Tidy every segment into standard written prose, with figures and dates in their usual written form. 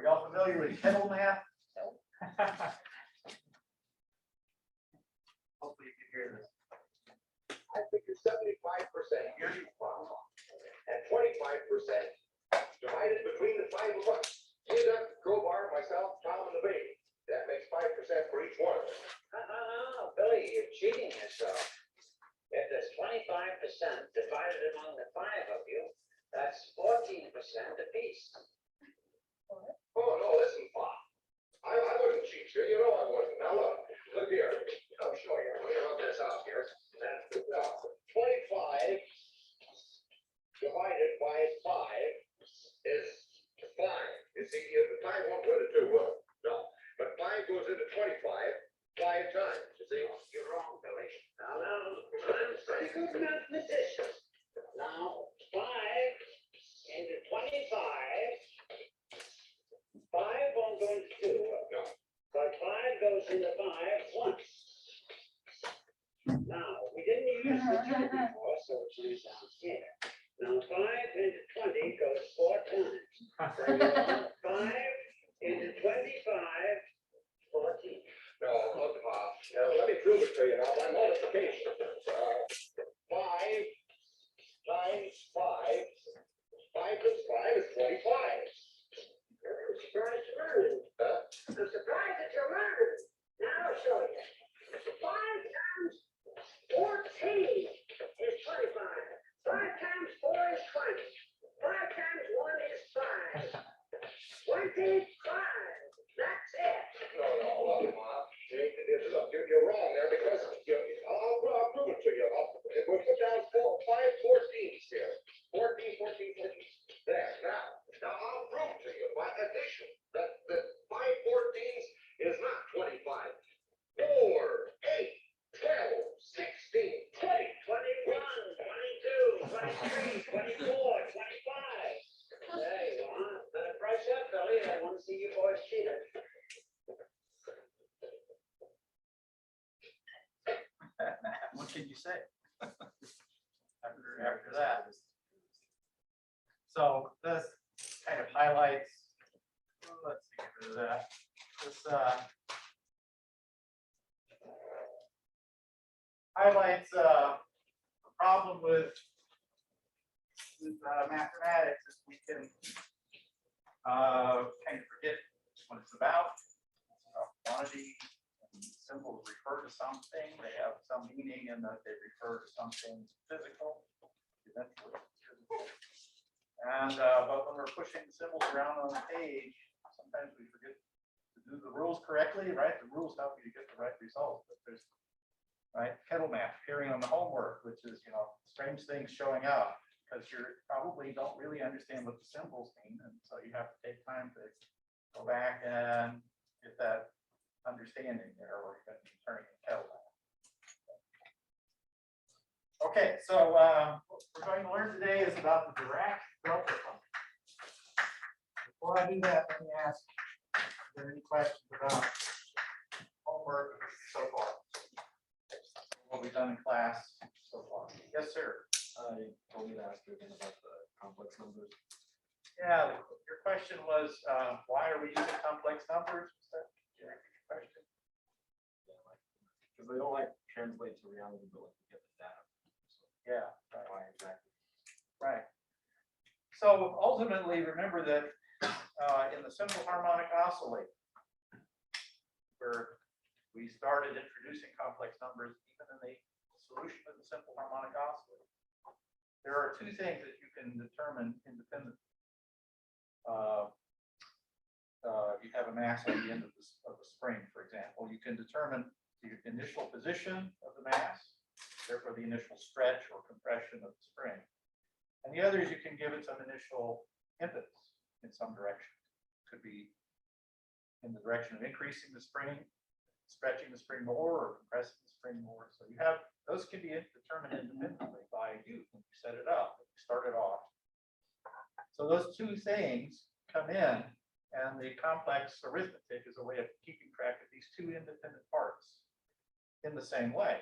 Are y'all familiar with kettle math? Hopefully you can hear this. I figure 75% here's and 25% divided between the 5 of us. Linda, Crowbar, myself, Tom, and the baby. That makes 5% for each one. Oh, Billy, you're cheating yourself. If there's 25% divided among the 5 of you, that's 14% apiece. Oh, no, listen, Pop. I wouldn't cheat you. You know I wouldn't. Now, look here. I'll show you. Let me rub this out here. 25 divided by 5 is 5. You see, the 5 won't go to 2, will it? No. But 5 goes into 25 5 times. You see? You're wrong, Billy. Now, I'm pretty good mathematician. Now, 5 into 25. 5 won't go into 2. No. But 5 goes into 5 once. Now, we didn't use the 2 before, so it's nice down here. Now, 5 into 20 goes 4 times. So you want 5 into 25, 14. No, look, Pop. Let me prove it to you now by multiplication. 5 times 5. 5 times 5 is 25. I'm surprised you learned. I'm surprised that you learned. Now I'll show you. 5 times 14 is 25. 5 times 4 is 20. 5 times 1 is 5. 25. That's it. No, look, Pop. Look, you're wrong there because I'll prove it to you. We'll put down 5 14s here. 14, 14, 14. There. Now I'll prove to you by addition that 5 14s is not 25. 4, 8, 12, 16, 20, 21, 22, 23, 24, 25. There you are. Better price up, Billy. I want to see you boys cheated. What can you say after that? So this kind of highlights, let's see, get rid of that. This highlights the problem with mathematics is we can kind of forget what it's about. It's about quantity. Symbols refer to something, they have some meaning in that they refer to something physical, eventually physical. And but when we're pushing the symbols around on the page, sometimes we forget to do the rules correctly, right? The rules help you to get the right result, but there's right kettle math appearing on the homework, which is strange things showing up because you probably don't really understand what the symbols mean, and so you have to take time to go back and get that understanding there, or you're going to be turning the kettle on. Okay, so what we're going to learn today is about the Dirac delta function. Before I do that, let me ask, are there any questions about homework so far? What we've done in class so far? Yes, sir. You told me to ask you again about the complex numbers. Yeah, your question was, why are we using complex numbers? Is that your question? Because they don't translate to reality, but to get the data. So Yeah. Right. why exactly? Right. So ultimately, remember that in the simple harmonic oscillator, where we started introducing complex numbers, even in the solution of the simple harmonic oscillator, there are 2 things that you can determine independently. You have a mass on the end of the spring, for example. You can determine the initial position of the mass, therefore the initial stretch or compression of the spring. And the other is you can give it some initial impetus in some direction. It could be in the direction of increasing the spring, stretching the spring more, or compressing the spring more. So you have, those can be determined independently by you when you set it up, when you start it off. So those 2 things come in, and the complex arithmetic is a way of keeping track of these 2 independent parts in the same way.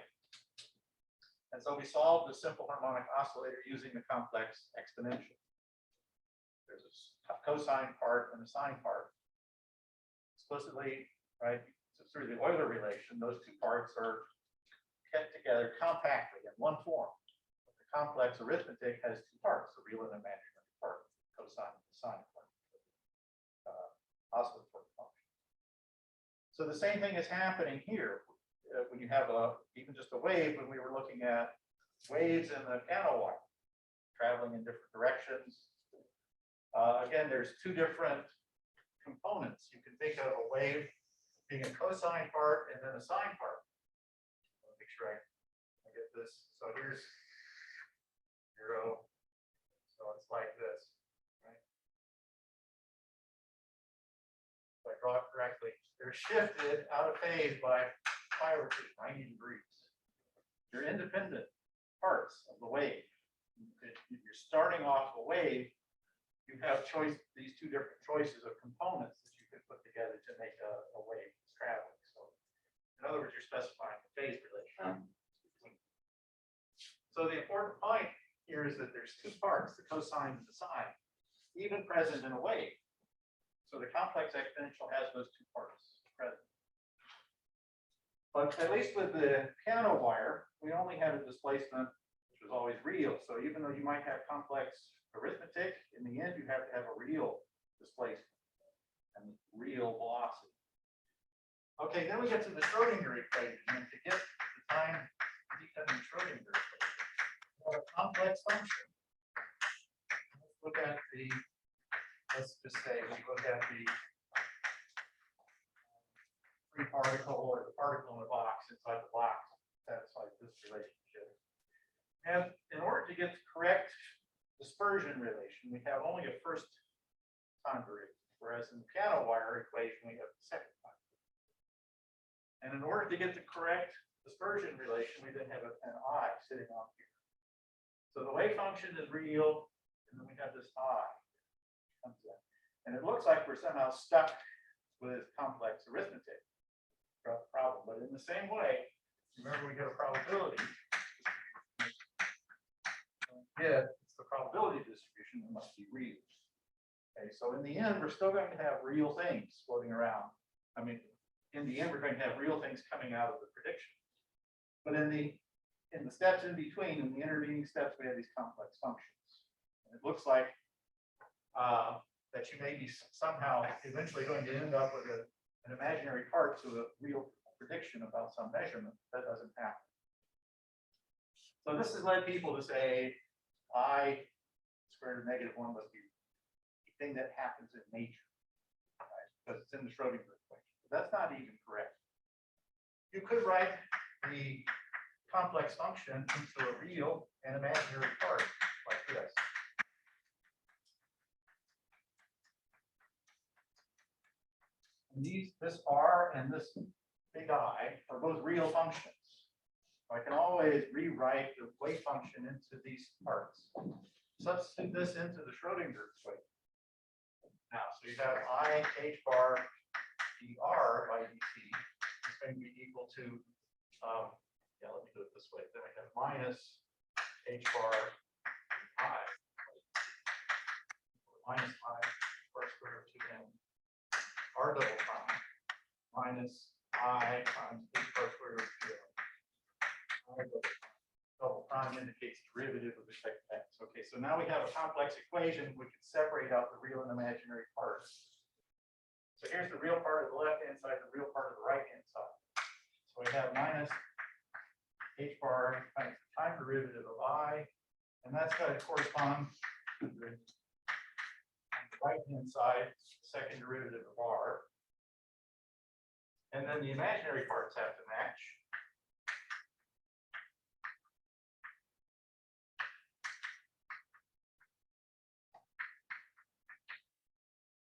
And so we solved the simple harmonic oscillator using the complex exponential. There's a cosine part and a sine part. explicitly, right, so through the Euler relation, those two parts are kept together compactly in one form. The complex arithmetic has two parts, the real and imaginary part, cosine and sine part, oscillatory function. So the same thing is happening here when you have even just a wave. When we were looking at waves in the piano wire traveling in different directions, again, there's two different components. You can think of a wave being a cosine part and then a sine part. Let me make sure I get this. So here's 0. So it's like this, right? If I draw it correctly, they're shifted out of phase by pi over 90 degrees. They're independent parts of the wave. If you're starting off a wave, you have these two different choices of components that you could put together to make a wave that's traveling. So in other words, you're specifying the phase relation. So the important point here is that there's two parts, the cosine and the sine, even present in a wave. So the complex exponential has those two parts present. But at least with the piano wire, we only had a displacement which was always real. So even though you might have complex arithmetic, in the end you have to have a real displacement and real velocity. Okay, then we get to the Schrodinger equation, and to get the time dependent Schrodinger equation, we have a complex function. Let's look at let's just say we look at the free particle or the particle in the box inside the box satisfies this relationship. And in order to get the correct dispersion relation, we have only a first time derivative, whereas in the piano wire equation, we have the second time derivative. And in order to get the correct dispersion relation, we then have an I sitting on here. So the wave function is real, and then we have this I comes in. And it looks like we're somehow stuck with complex arithmetic problem, but in the same way, remember we get a probability. Yeah, it's the probability distribution that must be real. Okay, so in the end, we're still going to have real things floating around. I mean, in the end, we're going to have real things coming out of the prediction. But in the steps in between, in the intervening steps, we have these complex functions. And it looks like that you may be somehow eventually going to end up with an imaginary part to a real prediction about some measurement. That doesn't happen. So this has led people to say I square root of -1 must be a thing that happens in nature, right? Because it's in the Schrodinger equation. But that's not even correct. You could write the complex function into a real and imaginary part like this. And this R and this big I are both real functions. I can always rewrite the wave function into these parts. Substitute this into the Schrodinger equation. Now, so you have I h bar dr by dt is going to be equal to, yeah, let me do it this way. Then I have minus h bar I minus I square root of 2n r double prime minus I times h bar square root of 2n. Double prime indicates derivative with respect to x. Okay, so now we have a complex equation. We can separate out the real and imaginary parts. So here's the real part of the left-hand side, the real part of the right-hand side. So we have minus h bar times the time derivative of I, and that's got to correspond to the right-hand side, second derivative of r. And then the imaginary parts have to match.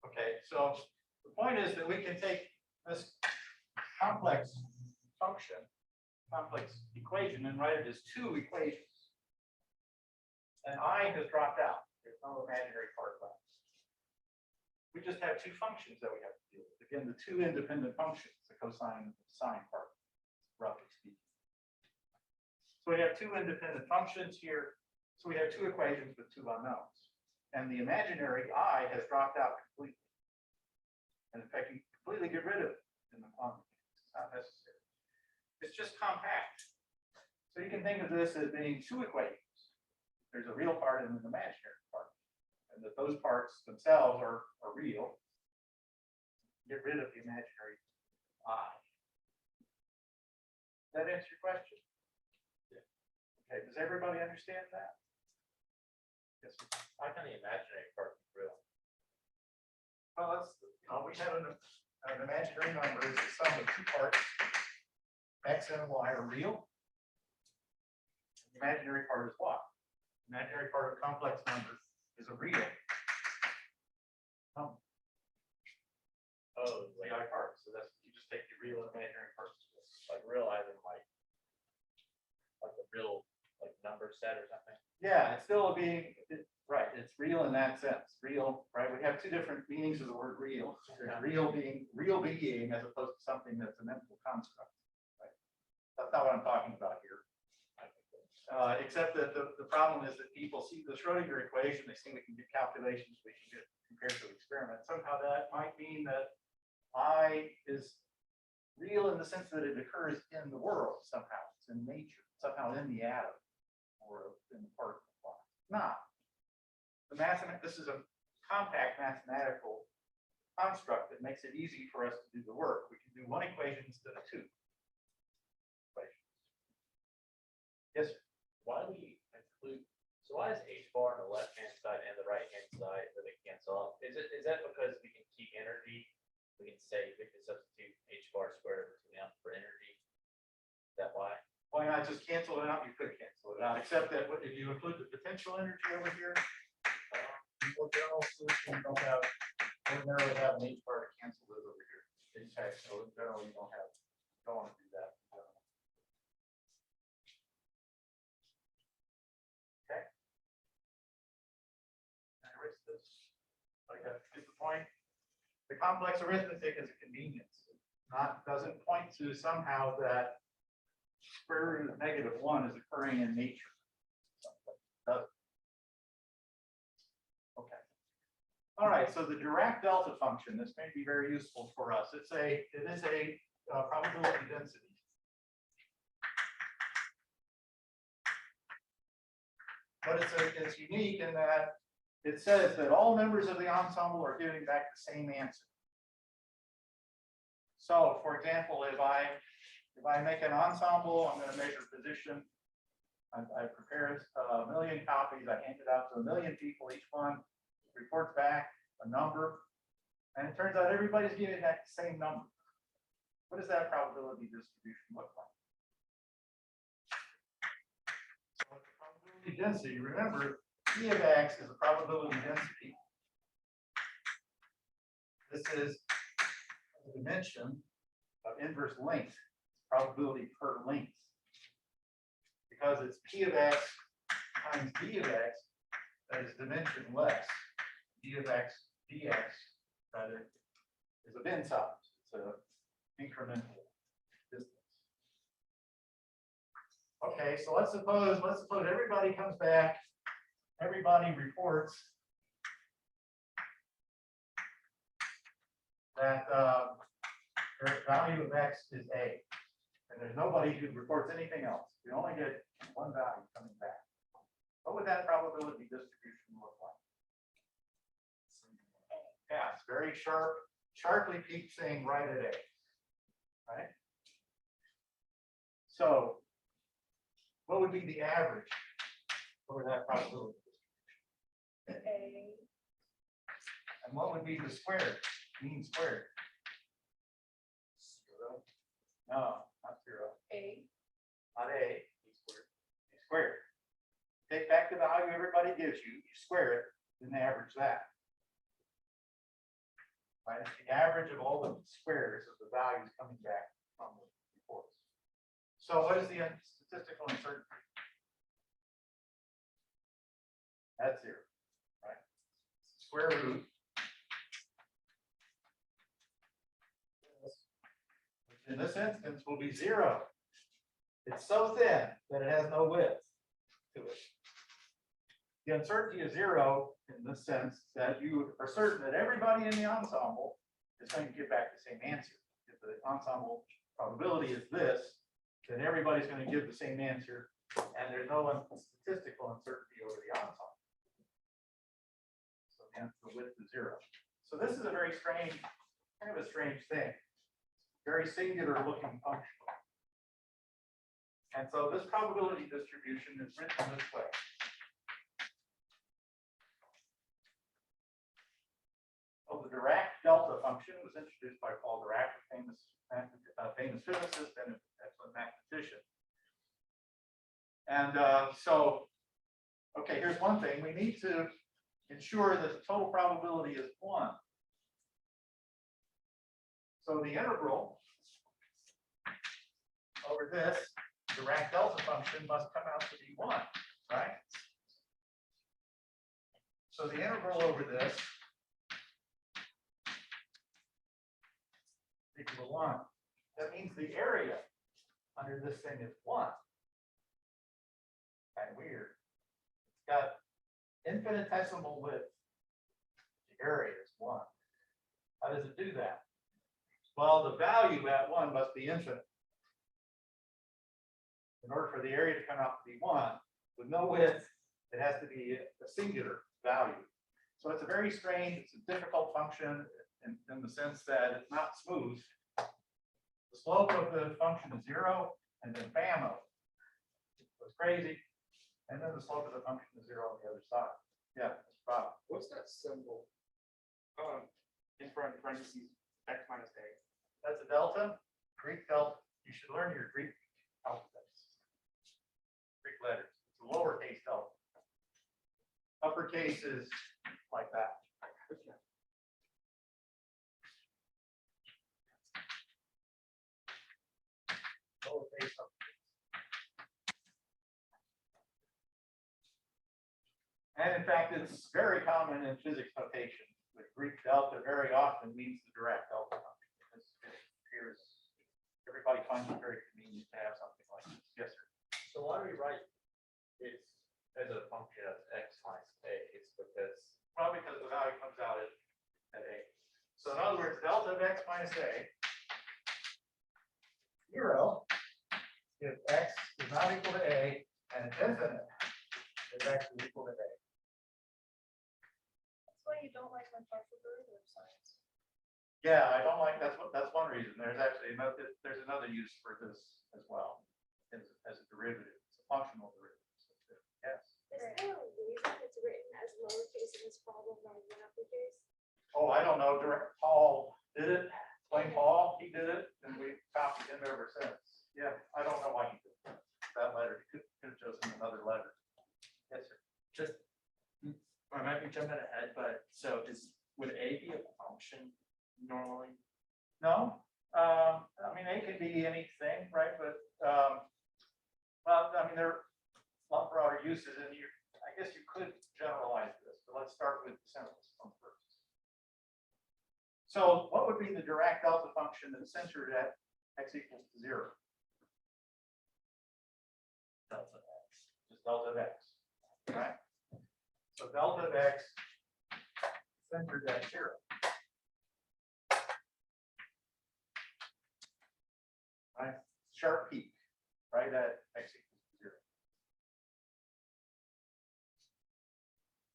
Okay, so the point is that we can take this complex function, complex equation, and write it as two equations. And I has dropped out. There's no imaginary part left. We just have two functions that we have to deal with. Again, the two independent functions, the cosine and the sine part, roughly speaking. So we have two independent functions here. So we have two equations with two unknowns. And the imaginary I has dropped out completely. And in fact, you completely get rid of it in the quantum mechanics. It's not necessary. It's just compact. So you can think of this as being two equations. There's a real part and an imaginary part. And that those parts themselves are real. Get rid of the imaginary I. Does that answer your question? Yeah. Okay, does everybody understand that? Yes. Why can the imaginary part be real? Well, that's, we have an imaginary number is the sum of two parts, x and y are real. The imaginary part is what? Imaginary part of complex numbers is a real number. Oh, The I part. So that's, you just take the real and imaginary parts. like realizing like a real like number set or something. Yeah, it's still being, right, it's real in that sense, real, right? We have two different meanings of the word real. There's real being as opposed to something that's a mental construct, right? That's not what I'm talking about here. Except that the problem is that people see the Schrodinger equation, they see we can do calculations, we can get compared to experiments. Somehow that might mean that I is real in the sense that it occurs in the world somehow, it's in nature, somehow in the atom or in the particle. Not. This is a compact mathematical construct that makes it easy for us to do the work. We can do one equation instead of two equations. Yes, sir. Why do we include? So why is h bar on the left hand side and the right hand side that they cancel off? Is that because we can keep energy? We can say we can substitute h bar squared over 2m for energy. Is that why? Why not just cancel it out? You could cancel it out, except that if you include the potential energy over here, more general solution, you don't have ordinarily have an H bar to cancel it over here. In fact, so in general, you don't want to do that. Okay. I erase this. Like that. Get the point. The complex arithmetic is a convenience. Doesn't point to somehow that square root of -1 is occurring in nature. Okay. All right. So the Dirac delta function. This may be very useful for us. It is a probability density. But it's unique in that it says that all members of the ensemble are giving back the same answer. So, for example, if I make an ensemble, I'm going to measure position. I prepare a million copies. I hand it out to a million people. Each one reports back a number. And it turns out everybody's giving back the same number. What does that probability distribution look like? So the probability density, remember, P of X is a probability density. This is the dimension of inverse length, probability per length. Because it's P of X times D of X, that is dimensionless. D of X dx, rather, is a bin size. It's an incremental distance. Okay, so let's suppose everybody comes back, everybody reports that their value of X is A. And there's nobody who reports anything else. We only get one value coming back. What would that probability distribution look like? Yeah, it's very sharply peaked thing right at A. Right? So what would be the average over that probability distribution? A. And what would be the squared, mean squared? 0. No, not 0. A. Not A. B squared. B squared. Take back the value everybody gives you, you square it, then average that. Right? It's the average of all the squares of the values coming back from the reports. So what is the statistical uncertainty? That's 0. Right? Square root. Which in this instance will be 0. It's so thin that it has no width to it. The uncertainty is 0 in the sense that you are certain that everybody in the ensemble is going to give back the same answer. If the ensemble probability is this, then everybody's going to give the same answer, and there's no statistical uncertainty over the ensemble. So the width is 0. So this is a very strange, kind of a strange thing. Very singular looking function. And so this probability distribution is written this way. Well, the Dirac delta function was introduced by Paul Dirac, a famous physicist and an excellent mathematician. And so, okay, here's one thing. We need to ensure that the total probability is 1. So the integral over this Dirac delta function must come out to be 1, right? So the integral over this is equal to 1. That means the area under this thing is 1. Kind of weird. It's got infinitesimal width. The area is 1. How does it do that? Well, the value at 1 must be infinite. In order for the area to come out to be 1, with no width, it has to be a singular value. So it's a very strange, it's a difficult function in the sense that it's not smooth. The slope of the function is 0, and then bam, it's crazy. And then the slope of the function is 0 on the other side. Yeah, that's a problem. What's that symbol? In front of parentheses, x minus a. That's a delta, Greek delta. You should learn your Greek alphabets. Greek letters. It's a lowercase delta. Uppercase is like that. Lowercase, uppercase. And in fact, it's very common in physics notation. The Greek delta very often means the Dirac delta function. Because it appears everybody finds it very convenient to have something like this. Yes, sir. So why do we write it as a function of x minus a? It's because Well, because the value comes out at a. So in other words, delta of x minus a 0 if x is not equal to a and it's infinite if x is equal to a. That's why you don't like my partial derivative signs. Yeah, I don't like, that's one reason. There's actually there's another use for this as well as a derivative. It's a functional derivative. Yes. Is there a reason it's written as lowercase in this problem rather than uppercase? Oh, I don't know. Paul did it. Plain Paul, he did it, and we copied him ever since. Yeah, I don't know why he did that letter. He could have chosen another letter. Yes, sir. Just, I might be jumping ahead, but so would a be a function normally? No, I mean, A could be anything, right? But, well, I mean, there are a lot broader uses, and I guess you could generalize this, but let's start with the simplest one first. So what would be the Dirac delta function that's centered at x equals to 0? Delta x. Just delta of x, right? So delta of x centered at 0. Right, sharp peak, right at x equals to 0.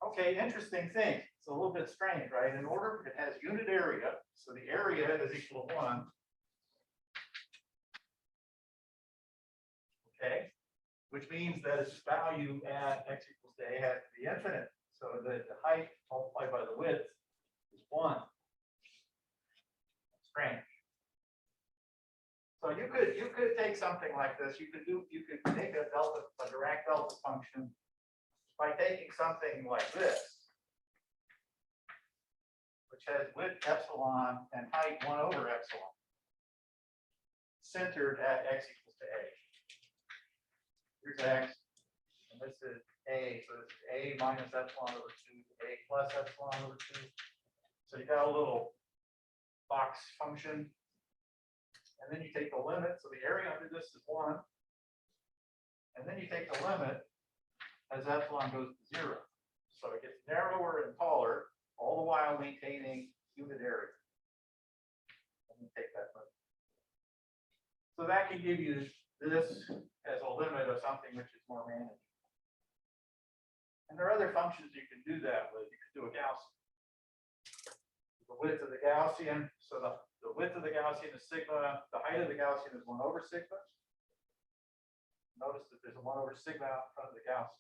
Okay, interesting thing. It's a little bit strange, right? In order, it has unit area, so the area is equal to 1. Okay, which means that its value at x equals to a has to be infinite. So the height multiplied by the width is 1. Strange. So you could take something like this. You could take a Dirac delta function by taking something like this, which has width epsilon and height 1 over epsilon, centered at x equals to a. Here's x, and this is a, so this is a minus epsilon over 2, a plus epsilon over 2. So you got a little box function. And then you take the limit, so the area under this is 1. And then you take the limit as epsilon goes to 0. So it gets narrower and taller, all the while maintaining unit area. me take that limit. So that can give you this as a limit of something which is more manageable. And there are other functions you can do that with. You could do a Gaussian. The width of the Gaussian, so the width of the Gaussian is sigma, the height of the Gaussian is 1 over sigma. Notice that there's a 1 over sigma out in front of the Gaussian.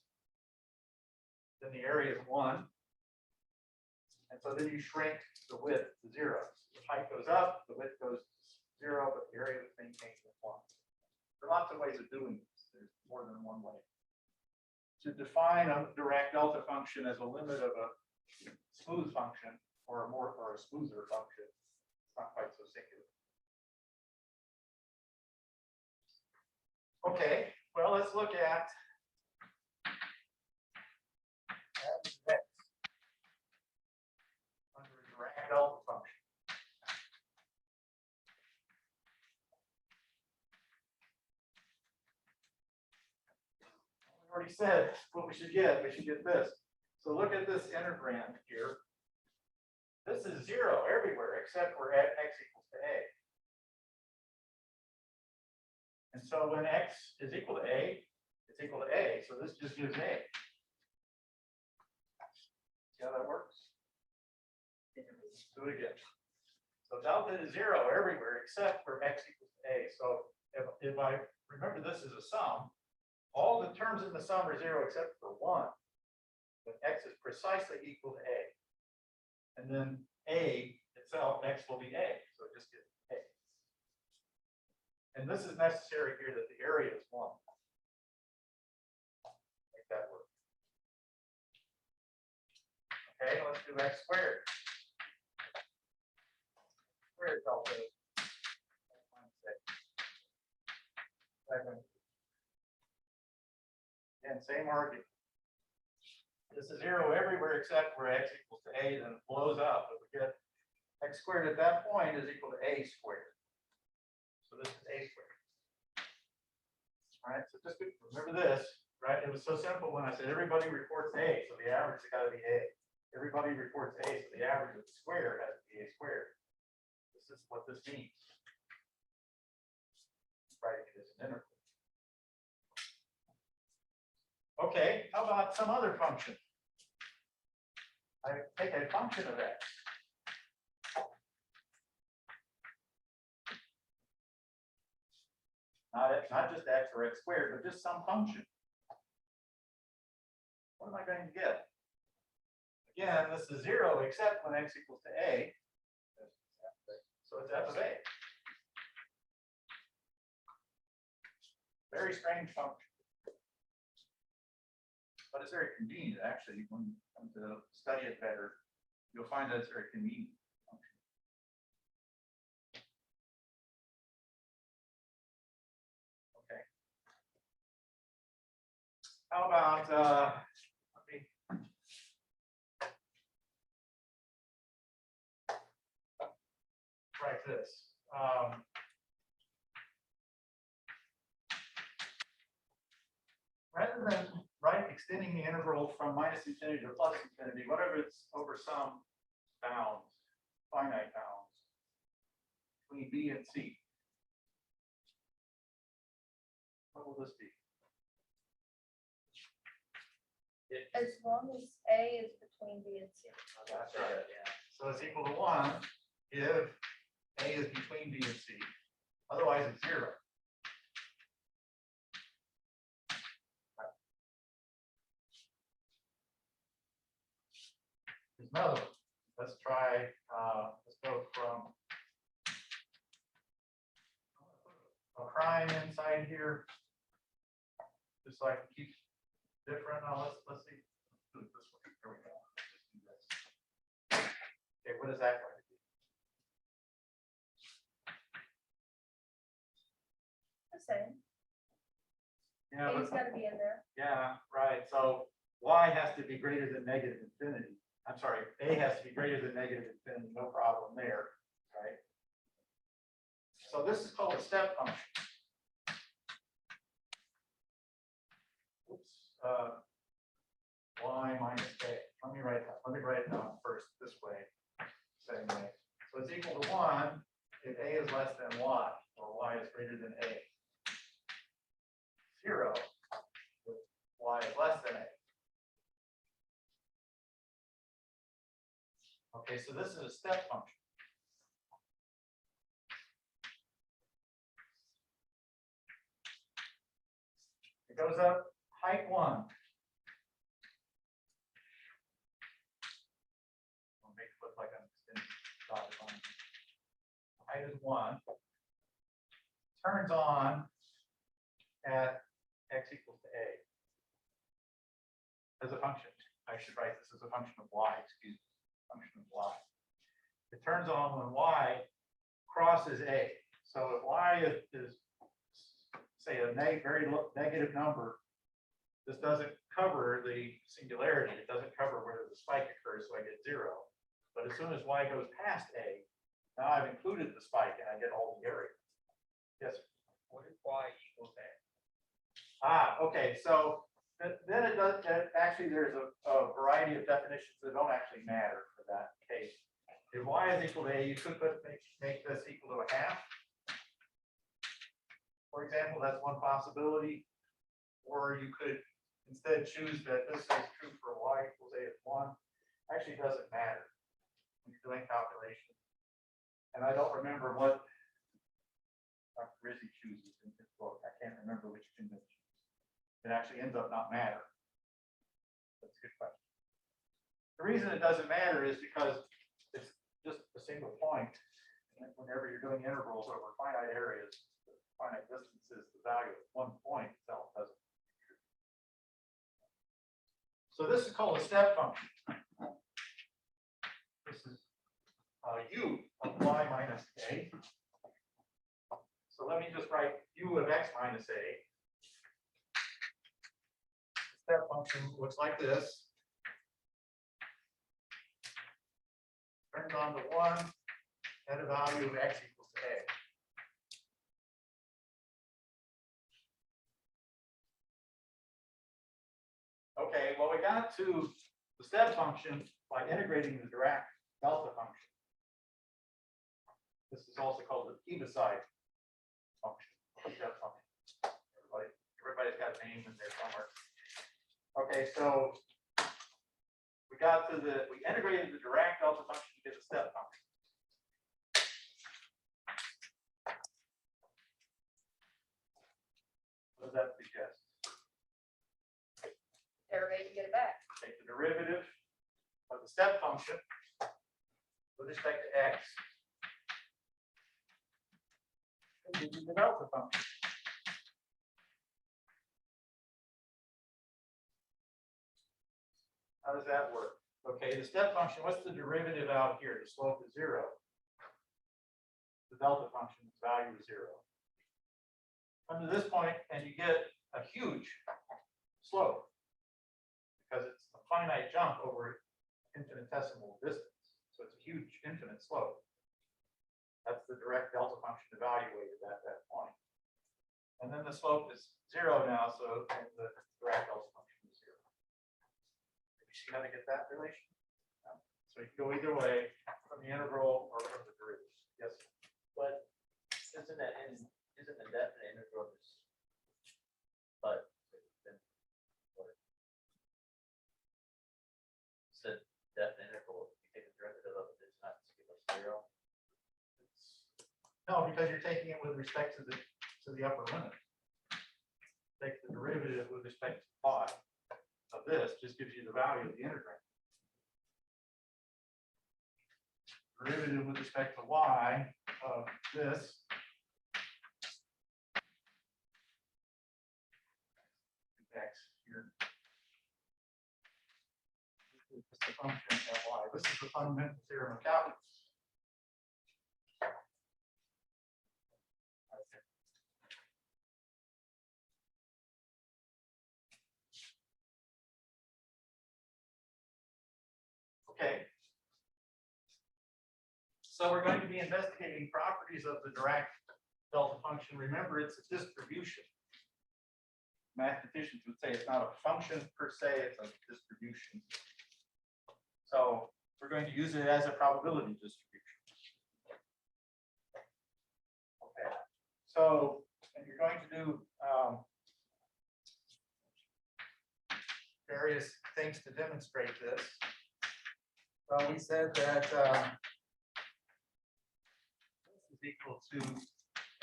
Then the area is 1. And so then you shrink the width to 0. So the height goes up, the width goes to 0, but the area is maintained at 1. There are lots of ways of doing this. There's more than one way. To define a direct delta function as a limit of a smooth function or a smoother function, it's not quite so singular. Okay, well, let's look at x under a direct delta function. We already said what we should get. We should get this. So look at this integrand here. This is 0 everywhere except where x equals to a. And so when x is equal to a, it's equal to a. So this just gives a. See how that works? Let's do it again. So delta is 0 everywhere except for x equals to a. So if I remember this is a sum, all the terms in the sum are 0 except for 1. But x is precisely equal to a. And then a itself, x will be a. So it just gives a. And this is necessary here that the area is 1. Make that work. Okay, let's do x squared. Squared delta minus a. Second. And same argument. This is 0 everywhere except where x equals to a, then it blows up. But we get x squared at that point is equal to a squared. So this is a squared. All right, so just remember this, right? It was so simple when I said everybody reports a, so the average has got to be a. Everybody reports a, so the average of the square has to be a squared. This is what this means. Writing it as an integral. Okay, how about some other function? I take a function of x. Not just x or x squared, but just some function. What am I going to get? Again, this is 0 except when x equals to a. So it's f of a. Very strange function. But it's very convenient, actually. When you come to study it better, you'll find that it's very convenient. Okay. How about let me write this. Rather than extending the interval from minus infinity to plus infinity, whatever it's over some bounds, finite bounds, between b and c. What will this be? As long as A is between B and C. That's right. Yeah. So it's equal to 1 if a is between b and c. Otherwise, it's 0. There's another one. Let's try, let's go from a prime inside here. Just so I can keep different. Now let's see. Let's do it this way. Here we go. Let's do this. Okay, what is that going to be? The same. Yeah, A's gotta be in there. yeah, right. So y has to be greater than negative infinity. I'm sorry, a has to be greater than negative infinity, no problem there, right? So this is called a step function. Oops, y minus a. Let me write it down first this way, same way. So it's equal to 1 if A is less than Y, or Y is greater than A. 0, if Y is less than A. Okay, so this is a step function. It goes up height 1. I'll make it look like I'm extending dotted line. Height is 1. Turns on at x equals to A. As a function. I should write this as a function of Y, excuse me, function of Y. It turns on when Y crosses A. So if Y is say a very negative number, this doesn't cover the singularity. It doesn't cover where the spike occurs, so I get 0. But as soon as Y goes past A, now I've included the spike and I get all the area. Yes. What if Y equals A? Okay. So then it does. Actually, there's a variety of definitions that don't actually matter for that case. If Y is equal to A, you could make this equal to a half. For example, that's one possibility. Or you could instead choose that this is true for Y equals A is 1. Actually, it doesn't matter when you're doing calculations. And I don't remember what Dr. Rizzi chooses in his book. I can't remember which convention. It actually ends up not matter. That's a good question. The reason it doesn't matter is because it's just a single point. And whenever you're doing integrals over finite areas, finite distances, the value of one point itself doesn't. So this is called a step function. This is u of y minus a. So let me just write u of x minus a. The step function looks like this. Turns on to 1 at a value of x equals to a. Okay, well, we got to the step function by integrating the Dirac delta function. This is also called the Heaviside function, step function. Everybody's got a name in there somewhere. Okay, so we integrated the Dirac delta function to get the step function. What does that suggest? Derivate to get it back. Take the derivative of the step function with respect to x and give you the delta function. How does that work? Okay, the step function, what's the derivative out here? The slope is 0. The delta function's value is 0. Come to this point and you get a huge slope, because it's a finite jump over infinitesimal distance. So it's a huge infinite slope. That's the direct delta function evaluated at that point. And then the slope is 0 now, so the direct delta function is 0. Have you seen how to get that relation? No. So you can go either way, from the integral or from the derivative. Yes? But isn't the definite integral just, but then what? It's a definite integral. You take the derivative of it, it's not to give us 0. No, because you're taking it with respect to the upper limit. Take the derivative with respect to pi of this, just gives you the value of the integral. Derivative with respect to y of this x here. This is the function of y. This is the fundamental theorem of calculus. Okay. So we're going to be investigating properties of the Dirac delta function. Remember, it's a distribution. Mathematicians would say it's not a function per se, it's a distribution. So we're going to use it as a probability distribution. So, and you're going to do various things to demonstrate this. So we said that this is equal to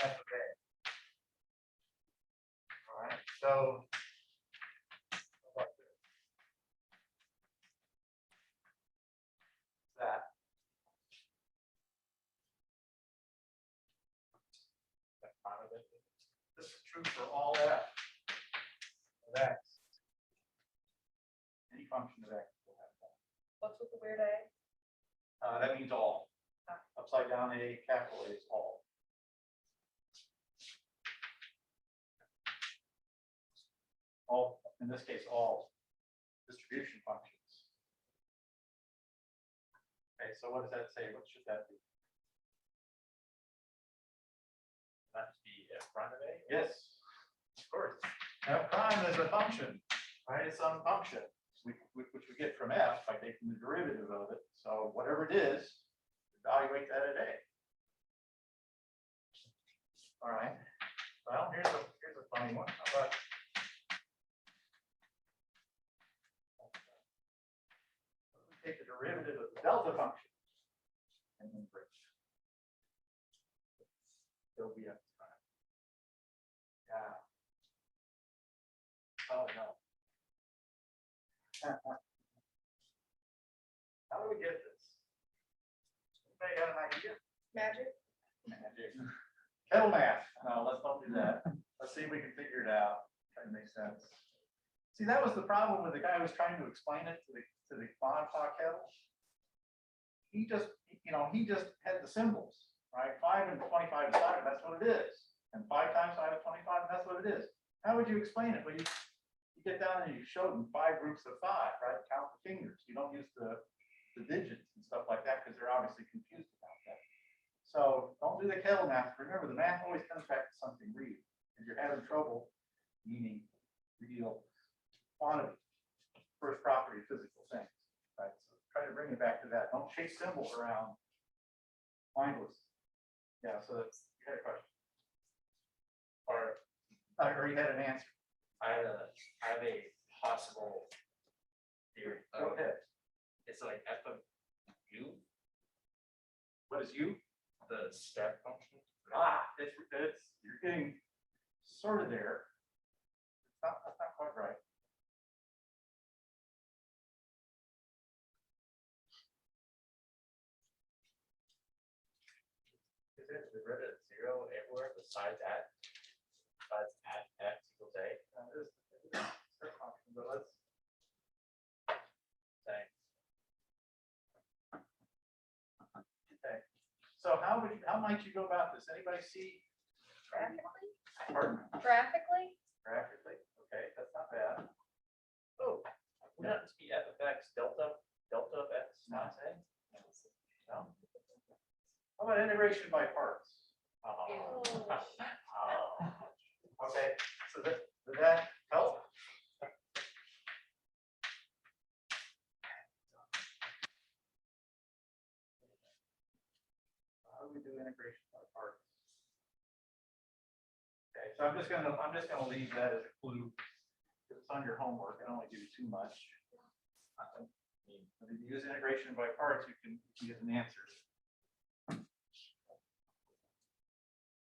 f of a. All right, so what is that? This is true for all f of x. Any function of x will have that. What's with the weird A? That means all. Upside down A, capital A is all. All, in this case, all distribution functions. Okay, so what does that say? What should that be? That should be f prime of a. Yes, of course. F prime is a function, right? It's some function, which we get from f by taking the derivative of it. So whatever it is, evaluate that at a. All right. Well, here's a funny one. How about take the derivative of the delta function and then bridge. There'll be f prime. Yeah. Oh no. How do we get this? Anybody got an idea? Magic? Magic. Kettle math. No, let's don't do that. Let's see if we can figure it out. Try to make sense. See, that was the problem with the guy who was trying to explain it to the Bonaparte kettle. He just had the symbols, right? 5 and 25 aside, that's what it is. And 5 times 5 is 25, that's what it is. How would you explain it? Well, you get down and you show them 5 groups of 5, right? Count the fingers. You don't use the digits and stuff like that because they're obviously confused about that. So don't do the kettle math. Remember, the math always comes back to something real. If you're having trouble meaning real quantity, first property of physical things, right? So try to bring it back to that. Don't chase symbols around mindless. Yeah, so that's, you had a question. Or you had an answer. I have a possible theory. Go ahead. It's like f of u, What is u? the step function. It's you're getting sort of there. That's not quite right. Is it the derivative of 0 everywhere besides at x equals a? This is a step function, but let's Say, okay. So how might you go about this? Anybody see? Graphically? Pardon? Graphically? Graphically? Okay, that's not bad. oh, would that just be f of x delta of x times a? No. How about integration by parts? Oh. Okay, so does that help? How do we do integration by parts? Okay, so I'm just gonna leave that as a clue. If it's on your homework, I don't want to give you too much. If you use integration by parts, you can get an answer.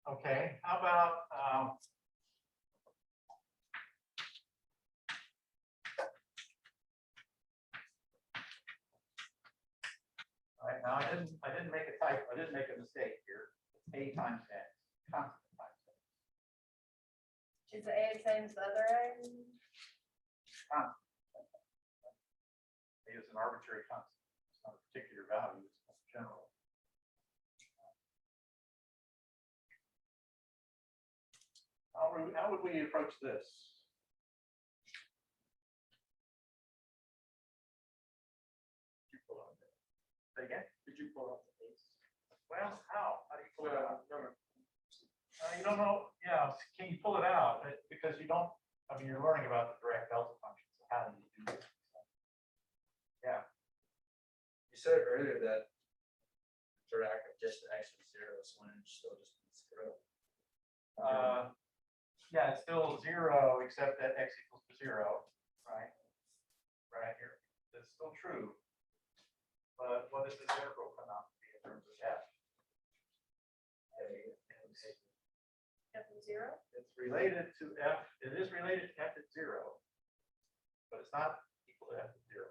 Okay, how about all right, now I didn't make a typo, I didn't make a mistake here. It's a times x, constant times x. Is the A the same as the other A? Constant. A is an arbitrary constant. It's not a particular value, it's general. How would we approach this? Say again? Did you pull out the base? Well, how? How do you pull it out? You don't know, yeah, can you pull it out? Because you don't, I mean, you're learning about the direct delta function, so how do you do this? Yeah, You said earlier that direct of just x of 0 is 1 inch, still just means 0. Yeah, it's still 0, except that x equals to 0, right? Right here. That's still true. But what does this integral come out to be in terms of f? F of 0? It's related to f, it is related to f at 0, but it's not equal to f at 0.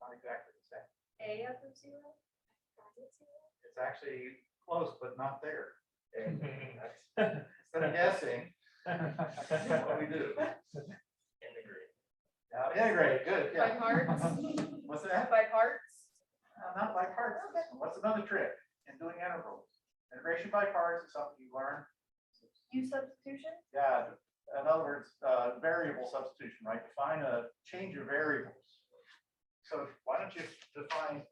Not exactly the same. A F of 0? It's actually close, but not there. Instead of guessing, what we do. Integrate. Now, integrate, good, By yeah. parts? What's that? By parts? Not by parts. What's another trick in doing integrals? Integration by parts is something you learn. U substitution? Yeah, in other words, variable substitution, right? Define a change of variables. So why don't you define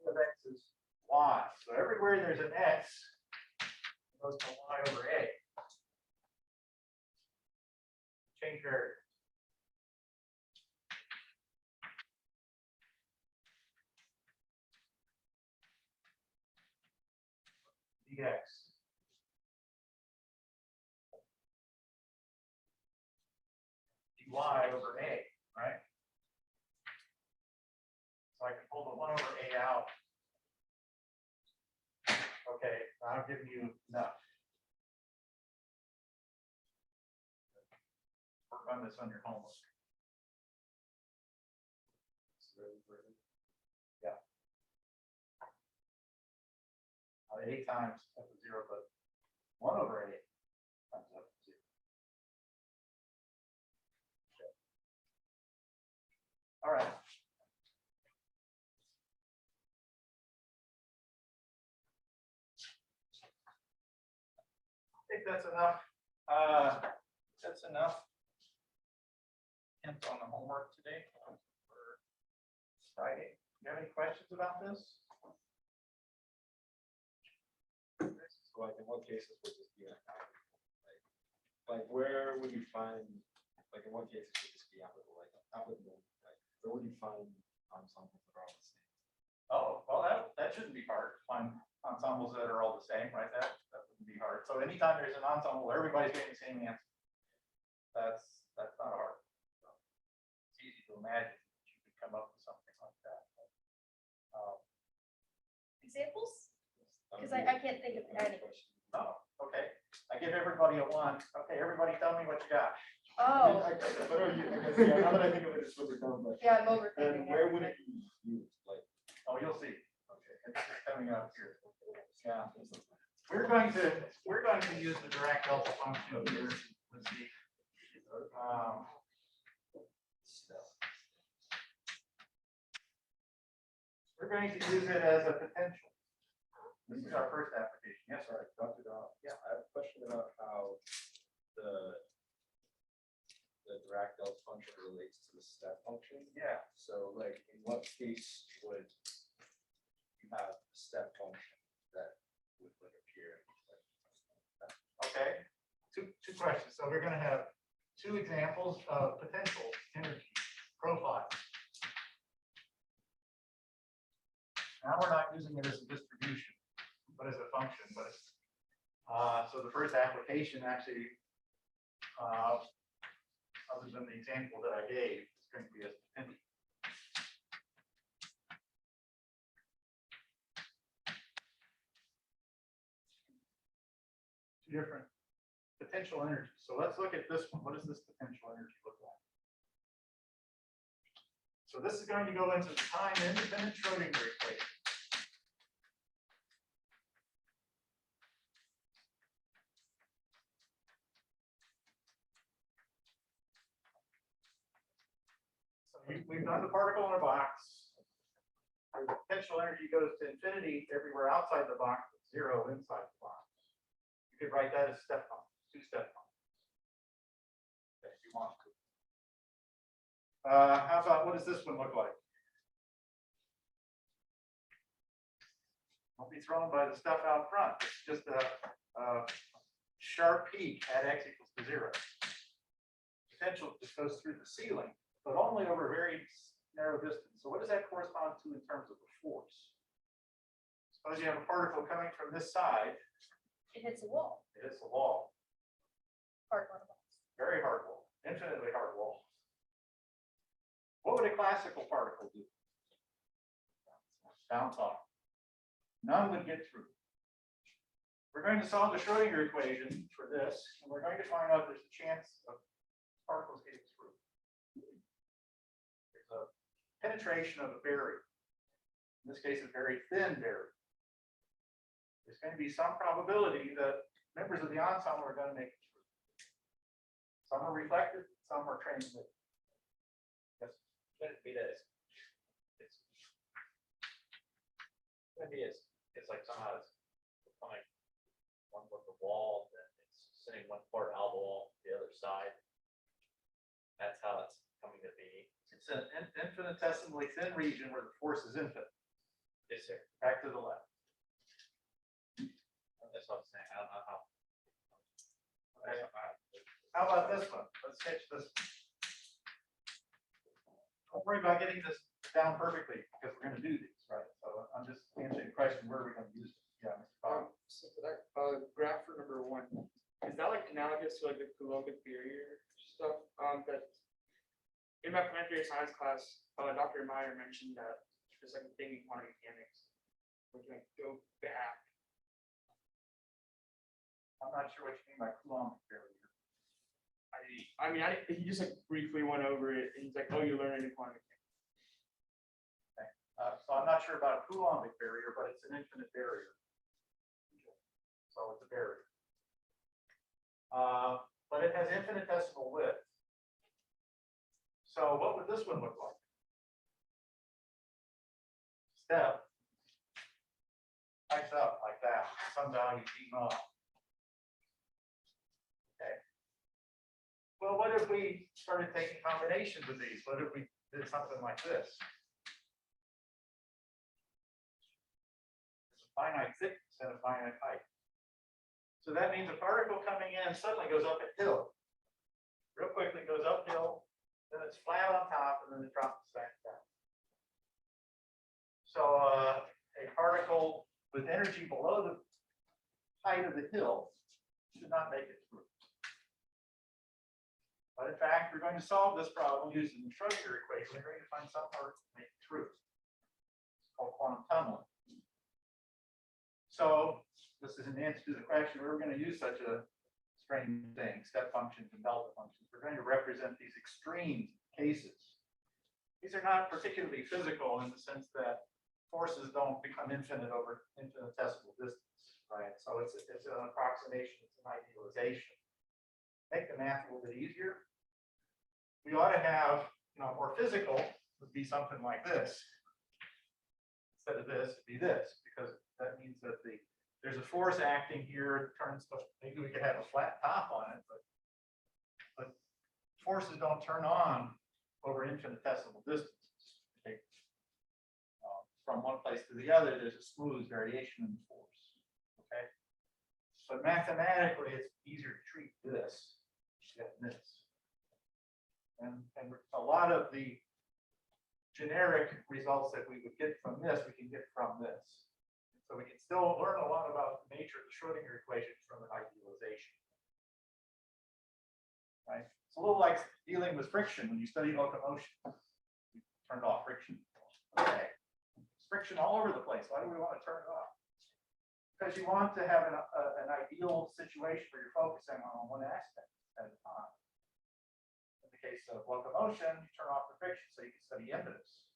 of x is y? So everywhere there's an x, it goes to y over a. Change variable. Dx. Dy over a, right? So I can pull the 1 over a out. Okay, I've given you enough. Work on this on your homework. Yeah. 8 times f of 0, but 1 over 8 times f of 0. Okay. All right. I think that's enough. That's enough hints on the homework today for Friday. Do you have any questions about this? So like in what cases would this be like where would you find, like in what cases would this be applicable? Like applicable, like where would you find ensembles that are all the same? Oh, well, that shouldn't be hard. Find ensembles that are all the same, right? That wouldn't be hard. So anytime there's an ensemble, everybody's getting the same answer. That's not hard. So it's easy to imagine that you could come up with something like that. But, Examples? Because I can't think of any. oh, okay. I give everybody a 1. Okay, everybody tell me what you got. Oh, But are you, I guess, yeah, now that I think of it, it's really dumb, but yeah, I'm then overthinking where would it. it be used? Like, Oh, you'll see. Okay, it's coming up here. Yeah. We're going to use the Dirac delta function here. Let's see. We're going to use it as a potential. This is our first application. Yes, sir. Dr. Dodd, yeah, I have a question about how the Dirac delta function relates to the step function. Yeah. So like in what case would you have a step function that would like appear? Okay. Two questions. So we're going to have 2 examples of potential energy profiles. Now we're not using it as a distribution, but as a function. But so the first application actually, other than the example that I gave, is going to be as potential. Two different potential energies. So let's look at this one. What does this potential energy look like? So this is going to go into the time-independent Schrodinger equation. So we've done the particle in a box. The potential energy goes to infinity everywhere outside the box, but 0 inside the box. You could write that as step functions, 2-step functions, if you want to. How about, what does this one look like? Don't be thrown by the stuff out front. It's just a sharp peak at x equals to 0. Potential just goes through the ceiling, but only over a very narrow distance. So what does that correspond to in terms of a force? Suppose you have a particle coming from this side, It hits a wall, It hits the wall, hard one. very hard wall, infinitely hard wall. What would a classical particle do? Bounce off. None would get through. We're going to solve the Schrodinger equation for this, and we're going to find out there's a chance of particles getting through. There's a penetration of a barrier. In this case, a very thin barrier. There's going to be some probability that members of the ensemble are going to make it through. Some are reflected, some are transmitted. Yes. Can it be that it's gonna be it's like somehow it's becoming one with the wall, then it's sending one part out of the wall to the other side. That's how it's coming to be. It's an infinitesimally thin region where the force is infinite. Yes, sir. Back to the left. That's what I'm saying. I don't know how. Okay. How about this one? Let's sketch this. Don't worry about getting this down perfectly because we're going to do these, right? So I'm just answering the question, where are we going to use it? Yeah, Mr. Bob. So for that, graph for number 1, is that like analogous to like the Coulombic barrier stuff? That in my planetary science class, Dr. Meyer mentioned that there's like a thing in quantum mechanics, we can like go back. I'm not sure what you mean by Coulombic barrier. He just like briefly went over it, and he's like, "Oh, you learned it in quantum mechanics." So I'm not sure about a Coulombic barrier, but it's an infinite barrier. So it's a barrier. But it has infinitesimal width. So what would this one look like? Step. Lights up like that. Some value T naught. Okay. Well, what if we started taking combinations of these? What if we did something like this? It's a finite thickness and a finite height. So that means a particle coming in suddenly goes up a hill. Real quickly goes uphill, then it's flat on top, and then it drops back down. So a particle with energy below the height of the hill should not make it through. But in fact, we're going to solve this problem using the Schrodinger equation. We're going to find some particle to make it through. It's called quantum tunneling. So this is an answer to the question, we're going to use such a strange thing, step functions and delta functions. We're going to represent these extreme cases. These are not particularly physical in the sense that forces don't become infinite over infinitesimal distance, right? So it's an approximation, it's an idealization. Make the math a little bit easier. We ought to have, more physical would be something like this. Instead of this, it'd be this, because that means that there's a force acting here, turns stuff, maybe we could have a flat top on it, but forces don't turn on over infinitesimal distances. From one place to the other, there's a smooth variation in the force. Okay. But mathematically, it's easier to treat this than this. And a lot of the generic results that we would get from this, we can get from this. So we can still learn a lot about the nature of the Schrodinger equation from an idealization. Right? It's a little like dealing with friction when you study locomotion. You turned off friction. Okay. There's friction all over the place. Why do we want to turn it off? Because you want to have an ideal situation where you're focusing on one aspect at a time. In the case of locomotion, you turn off the friction so you can study impetus,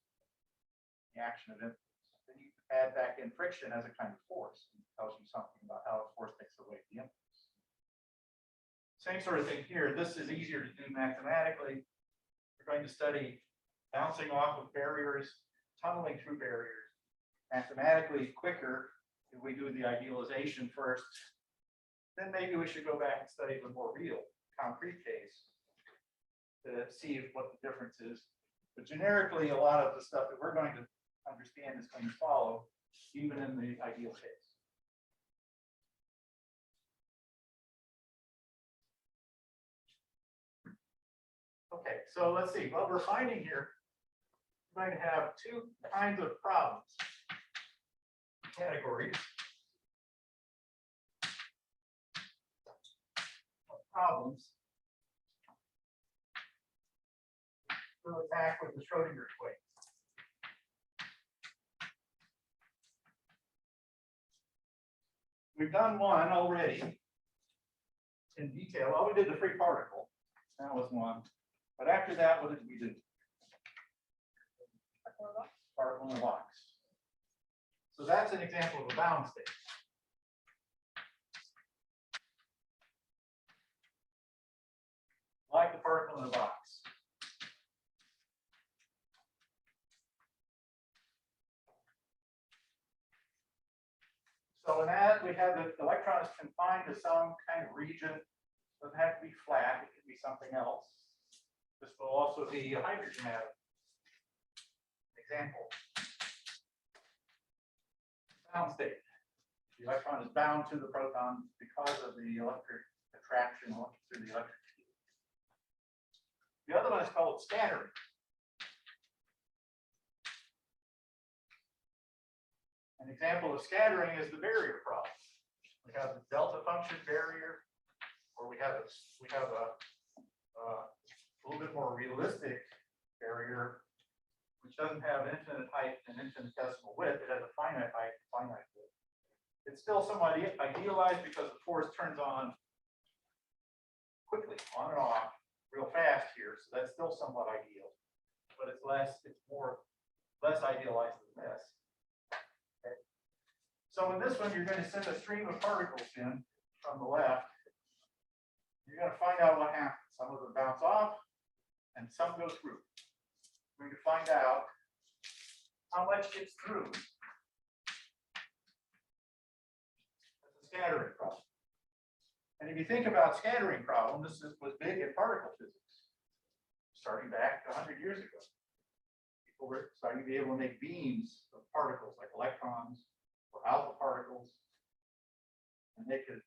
the action of impetus. Then you add back in friction as a kind of force. It tells you something about how the force takes away the impetus. Same sort of thing here. This is easier to do mathematically. We're going to study bouncing off of barriers, tunneling through barriers. Mathematically quicker if we do the idealization first. Then maybe we should go back and study the more real, concrete case to see what the difference is. But generically, a lot of the stuff that we're going to understand is going to follow, even in the ideal case. Okay, so let's see. What we're finding here, we're going to have two kinds of problems, categories. problems to attack with the Schrodinger equation. We've done one already in detail. Well, we did the free particle. That was one. But after that, what did we do? Particle in a box. So that's an example of a bound state. Like the particle in a box. So in that, we have the electron is confined to some kind of region. Doesn't have to be flat, it can be something else. This will also be a hydrogen atom. Example. Bound state. The electron is bound to the proton because of the electric attraction through the electric field. The other one is called scattering. An example of scattering is the barrier problem. We have the delta function barrier, or we have a little bit more realistic barrier, which doesn't have infinite height and infinitesimal width. It has a finite height, finite width. It's still somewhat idealized because the force turns on quickly, on and off, real fast here. So that's still somewhat ideal, but it's less idealized than this. Okay. So in this one, you're going to send a stream of particles in from the left. You're going to find out what happens. Some of them bounce off and some go through. We're going to find out how much gets through. That's a scattering problem. And if you think about scattering problem, was big in particle physics, starting back 100 years ago. People were starting to be able to make beams of particles like electrons or alpha particles, and they could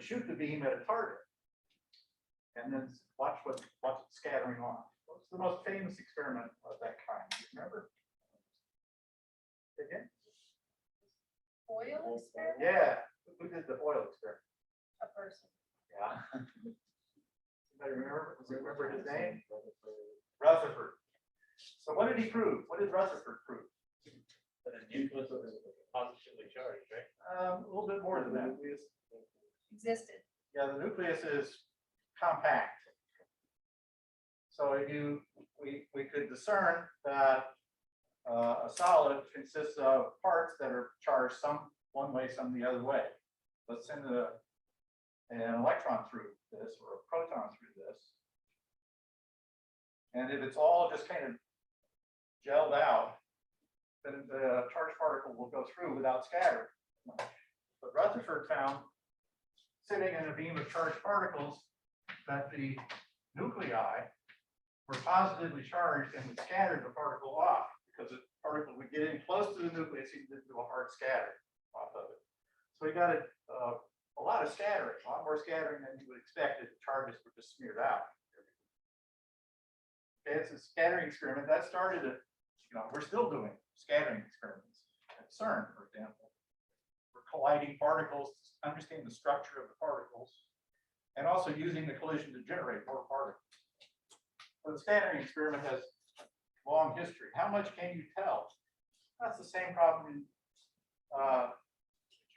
shoot the beam at a target, and then watch what's scattering off. What's the most famous experiment of that kind? Do you remember? Again? Oil experiment? Yeah. Who did the oil experiment? A person. Yeah. Anybody remember his name? Rutherford. So what did he prove? What did Rutherford prove? But the nucleus is positively charged, right? A little bit more than that. Existed. Yeah, the nucleus is compact. So if we could discern that a solid consists of parts that are charged some one way, some the other way. Let's send an electron through this or a proton through this. And if it's all just kind of gelled out, then the charged particle will go through without scattering. But Rutherford found, sitting in a beam of charged particles, that the nuclei were positively charged and would scatter the particle off, because the particle would get in close to the nucleus and do a hard scatter off of it. So we got a lot of scattering, a lot more scattering than you would expect if the charges were just smeared out. Okay, it's a scattering experiment that started at, we're still doing scattering experiments at CERN, for example. We're colliding particles to understand the structure of the particles, and also using the collision to generate more particles. So the scattering experiment has long history. How much can you tell? That's the same problem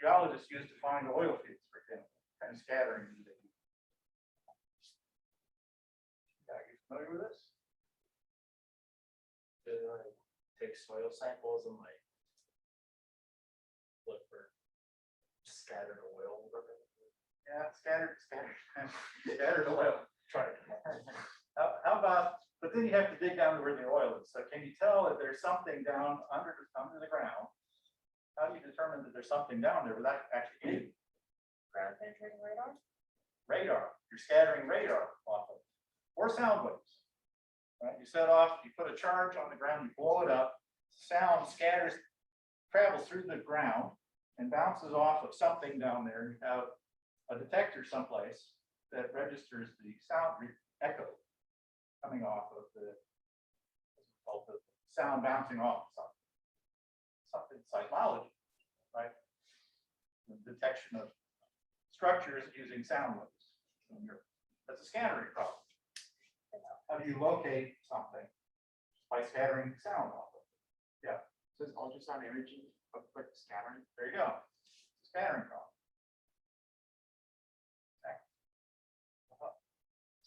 geologists use to find oil fields, for example. What kind of scattering do they use? Are you familiar with this? Take soil samples and like look for scattered oil. Yeah, scattered oil. Try it. How about, but then you have to dig down to where the oil is. So can you tell if there's something down under the ground? How do you determine that there's something down there without actually hitting Ground penetrating radar? radar? You're scattering radar off of it. Or sound waves. Right? You set off, you put a charge on the ground, you blow it up, sound scatters, travels through the ground and bounces off of something down there. You have a detector someplace that registers the sound echo coming off of the sound bouncing off of something seismology, right? The detection of structures using sound waves. That's a scattering problem. How do you locate something? By scattering sound off of it. So it's ultrasound imaging of like scattering. There you go. Scattering problem.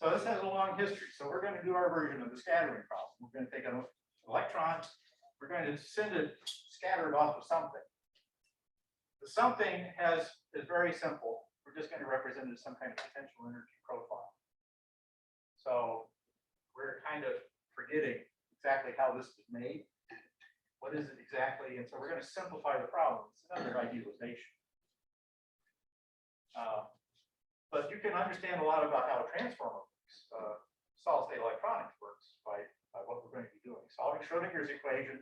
So this has a long history. So we're going to do our version of the scattering problem. We're going to take an electron, we're going to send it scattered off of something. The something is very simple. We're just going to represent it as some kind of potential energy profile. So we're kind of forgetting exactly how this was made. What is it exactly? And so we're going to simplify the problem. It's another idealization. But you can understand a lot about how a transformer works. Solid state electronics works by what we're going to be doing. Solving Schrodinger's equation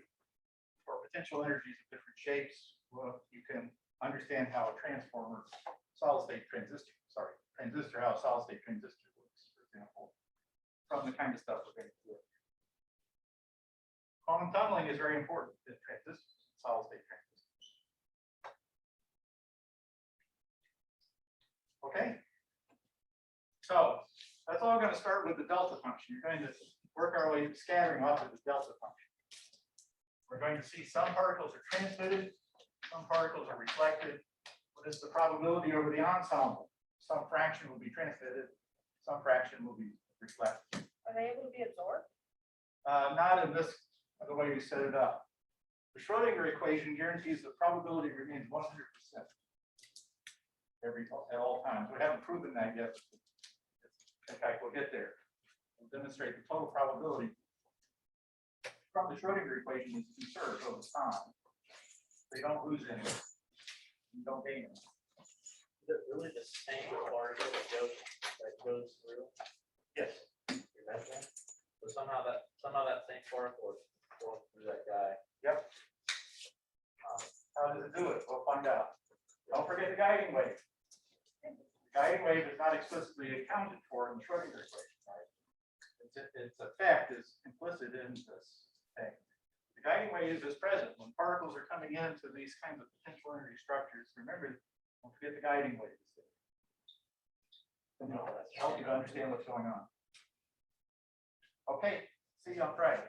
for potential energies of different shapes. Well, you can understand how a transformer, how a solid state transistor works, for example, from the kind of stuff we're going to do. Quantum tunneling is very important in transistors, solid state transistors. Okay. So that's all going to start with the delta function. You're going to work our way scattering off of the delta function. We're going to see some particles are transmitted, some particles are reflected. What is the probability over the ensemble? Some fraction will be transmitted, some fraction will be reflected. Are they able to be absorbed? Not in this, the way we set it up. The Schrodinger equation guarantees the probability remains 100% at all times. We haven't proven that yet. In fact, we'll get there. We'll demonstrate the total probability from the Schrodinger equation is conserved over time. They don't lose any. You don't gain any. Is it really the same particle that goes through? Yes. You imagine that? So somehow that same particle is going through that guy. Yep. How does it do it? We'll find out. Don't forget the guiding wave. The guiding wave is not explicitly accounted for in the Schrodinger equation, right? Its effect is implicit in this thing. The guiding wave is present when particles are coming into these kinds of potential energy structures. Remember, don't forget the guiding wave is there. Help you to understand what's going on. Okay, see you on Friday.